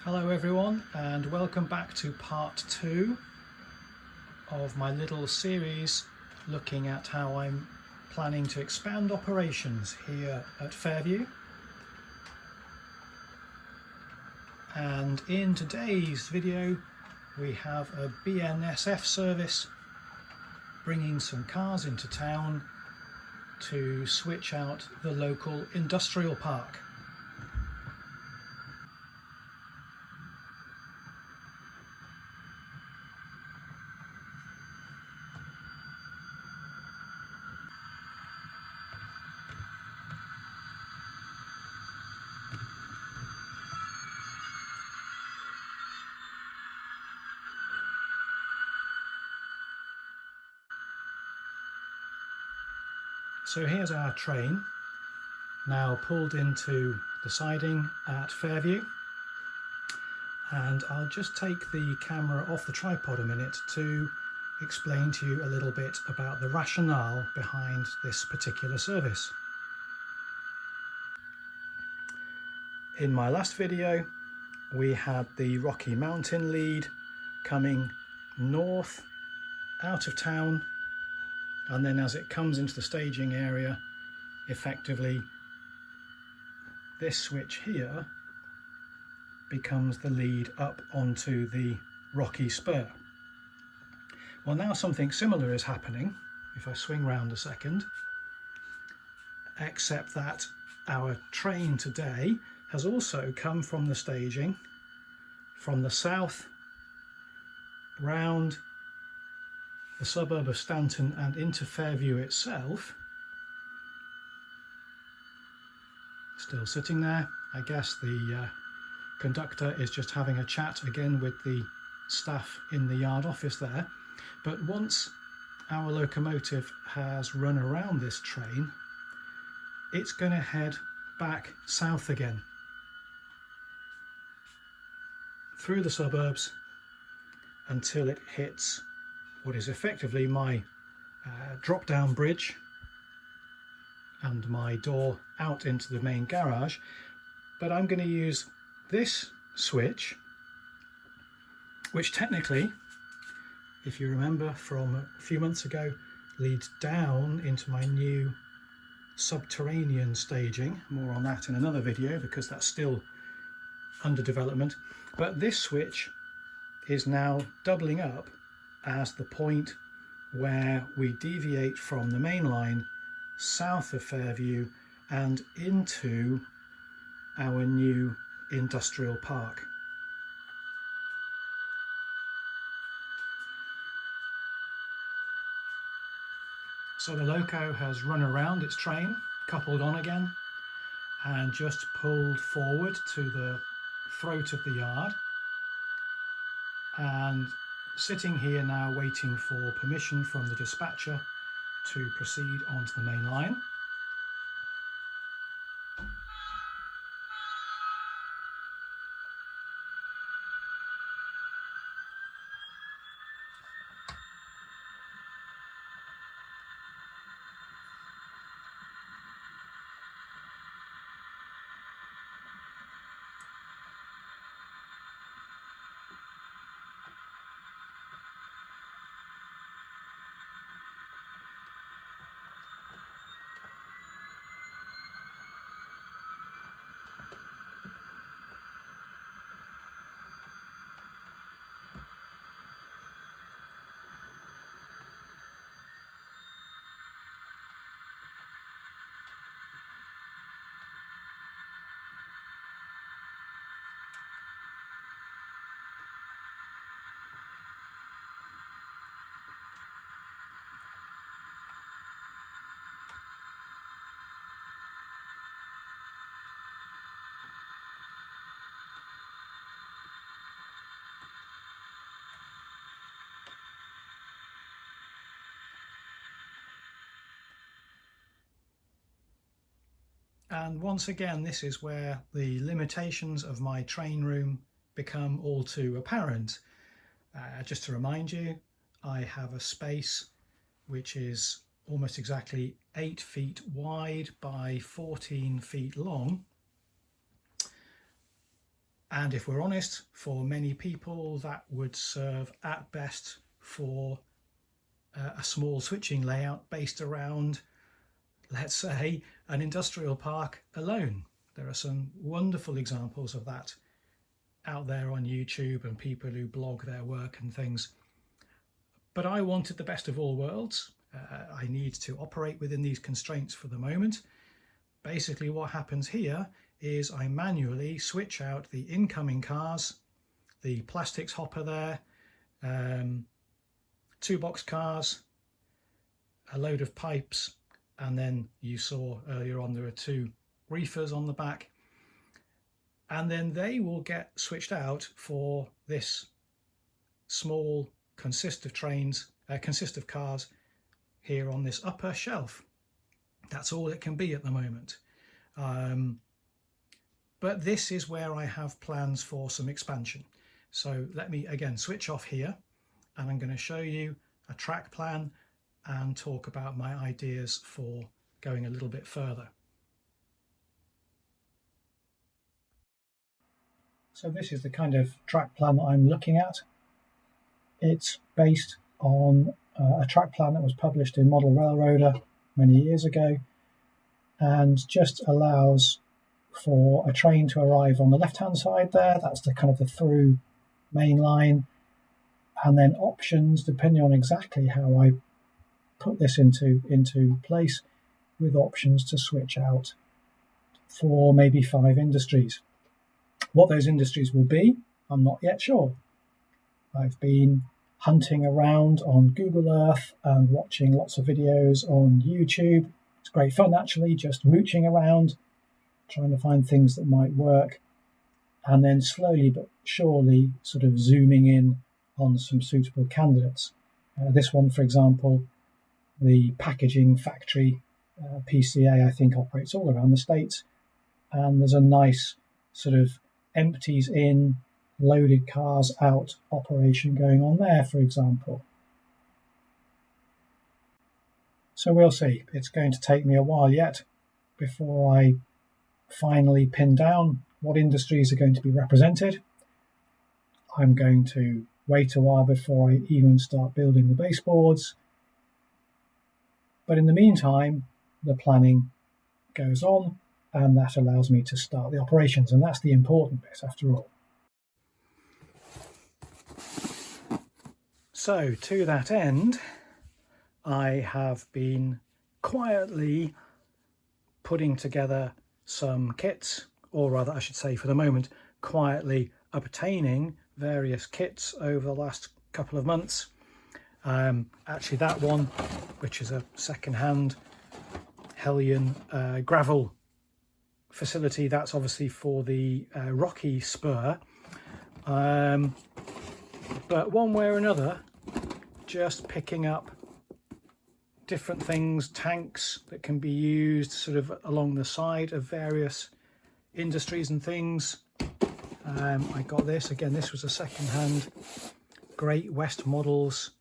Hello everyone, and welcome back to part 2 of my little series looking at how I'm planning to expand operations here at Fairview. And in today's video we have a BNSF service bringing some cars into town to switch out the local industrial park. So here's our train now pulled into the siding at Fairview, and I'll just take the camera off the tripod a minute to explain to you a little bit about the rationale behind this particular service. In my last video we had the Rocky Mountain lead coming north out of town, and then as it comes into the staging area, effectively this switch here becomes the lead up onto the Rocky Spur. Well, now something similar is happening if I swing round a second, except that our train today has also come from the staging from the south round the suburb of Stanton and into Fairview itself. Still sitting there. I guess the conductor is just having a chat again with the staff in the yard office there. But once our locomotive has run around this train, it's going to head back south again through the suburbs until it hits what is effectively my drop down bridge and my door out into the main garage. But I'm going to use this switch, which technically, if you remember from a few months ago, leads down into my new subterranean staging. More on that in another video because that's still under development. But this switch is now doubling up as the point where we deviate from the main line south of Fairview and into our new industrial park. So the loco has run around its train, coupled on again, and just pulled forward to the throat of the yard, and sitting here now waiting for permission from the dispatcher to proceed onto the main line. And once again, this is where the limitations of my train room become all too apparent. Just to remind you, I have a space which is almost exactly 8 feet wide by 14 feet long, And if we're honest, for many people that would serve at best for a small switching layout based around, let's say, an industrial park alone. There are some wonderful examples of that out there on YouTube and people who blog their work and things. But I wanted the best of all worlds. I need to operate within these constraints for the moment. Basically what happens here is I manually switch out the incoming cars, the plastics hopper there, 2 box cars, a load of pipes, and then you saw earlier on there are 2 reefers on the back, and then they will get switched out for this small consist of cars here on this upper shelf. That's all it can be at the moment. But this is where I have plans for some expansion. So let me again switch off here, and I'm going to show you a track plan and talk about my ideas for going a little bit further. So this is the kind of track plan that I'm looking at. It's based on a track plan that was published in Model Railroader many years ago, and just allows for a train to arrive on the left-hand side there. That's the kind of the through main line, and then options depending on exactly how I put this into place, with options to switch out for maybe 5 industries. What those industries will be, I'm not yet sure. I've been hunting around on Google Earth and watching lots of videos on YouTube. It's great fun actually, just mooching around, trying to find things that might work, and then slowly but surely sort of zooming in on some suitable candidates. This one, for example, the packaging factory, PCA, I think operates all around the States, and there's a nice sort of empties in, loaded cars out operation going on there, for example. So we'll see. It's going to take me a while yet before I finally pin down what industries are going to be represented. I'm going to wait a while before I even start building the baseboards. But in the meantime, the planning goes on, and that allows me to start the operations, and that's the important bit after all. So to that end, I have been quietly putting together some kits, or rather I should say for the moment, quietly obtaining various kits over the last couple of months. Actually that one, which is a second-hand Hellion gravel facility, that's obviously for the Rocky Spur. But one way or another, just picking up different things, tanks that can be used sort of along the side of various industries and things. I got this, again, this was a second-hand Great West Models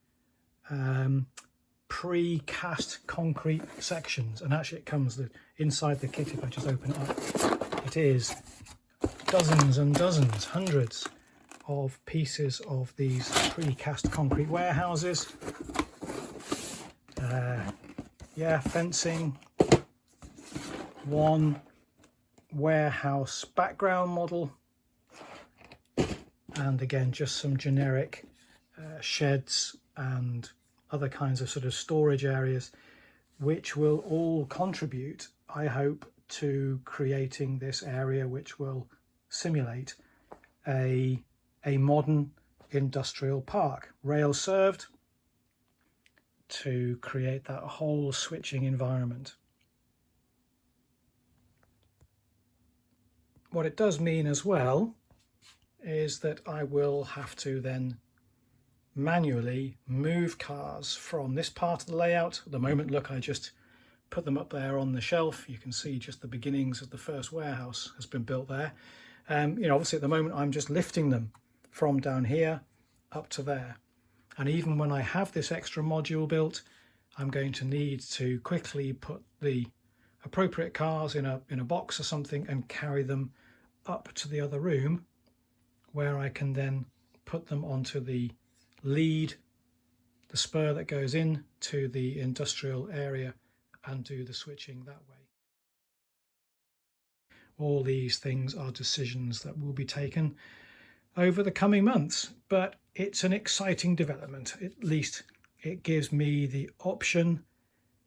pre-cast concrete sections, and actually it comes inside the kit. If I just open it up, it is dozens and dozens, hundreds of pieces of these pre-cast concrete warehouses. Fencing, one warehouse background model, and again just some generic sheds and other kinds of sort of storage areas, which will all contribute, I hope, to creating this area which will simulate a modern industrial park, rail served, to create that whole switching environment. What it does mean as well is that I will have to then manually move cars from this part of the layout. At the moment, look, I just put them up there on the shelf. You can see just the beginnings of the first warehouse has been built there. Obviously at the moment I'm just lifting them from down here up to there. And even when I have this extra module built, I'm going to need to quickly put the appropriate cars in a box or something and carry them up to the other room where I can then put them onto the lead, the spur that goes in to the industrial area, and do the switching that way. All these things are decisions that will be taken over the coming months, but it's an exciting development. At least it gives me the option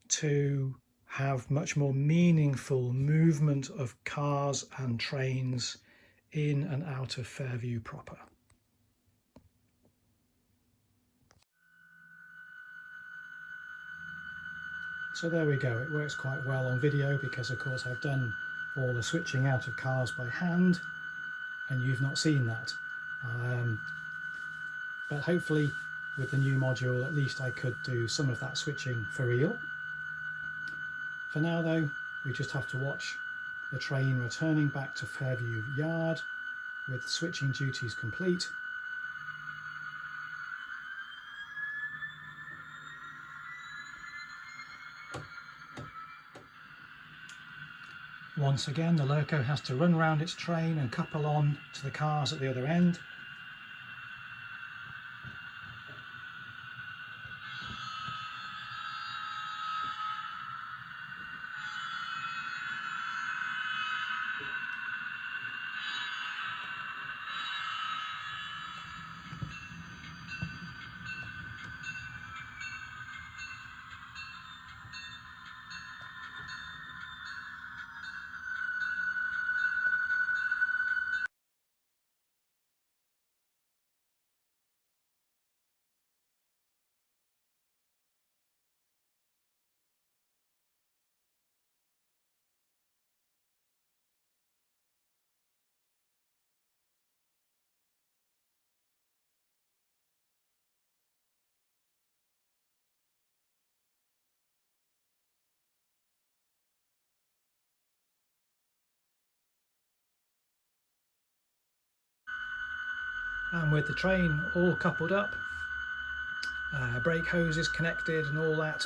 to have much more meaningful movement of cars and trains in and out of Fairview proper. So there we go. It works quite well on video because of course I've done all the switching out of cars by hand and you've not seen that. But hopefully with the new module at least I could do some of that switching for real. For now though, we just have to watch the train returning back to Fairview Yard with switching duties complete. Once again, the loco has to run round its train and couple on to the cars at the other end. And with the train all coupled up, brake hoses connected and all that,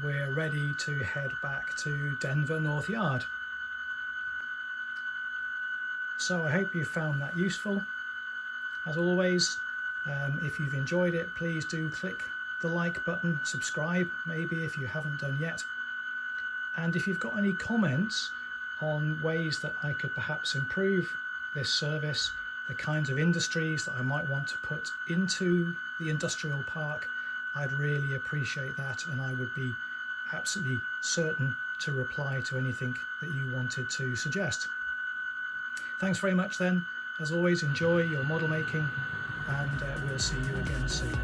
we're ready to head back to Denver North Yard. So I hope you found that useful. As always, if you've enjoyed it, please do click the like button, subscribe maybe if you haven't done yet. And if you've got any comments on ways that I could perhaps improve this service, the kinds of industries that I might want to put into the industrial park, I'd really appreciate that, and I would be absolutely certain to reply to anything that you wanted to suggest. Thanks very much then. As always, enjoy your model making, and we'll see you again soon.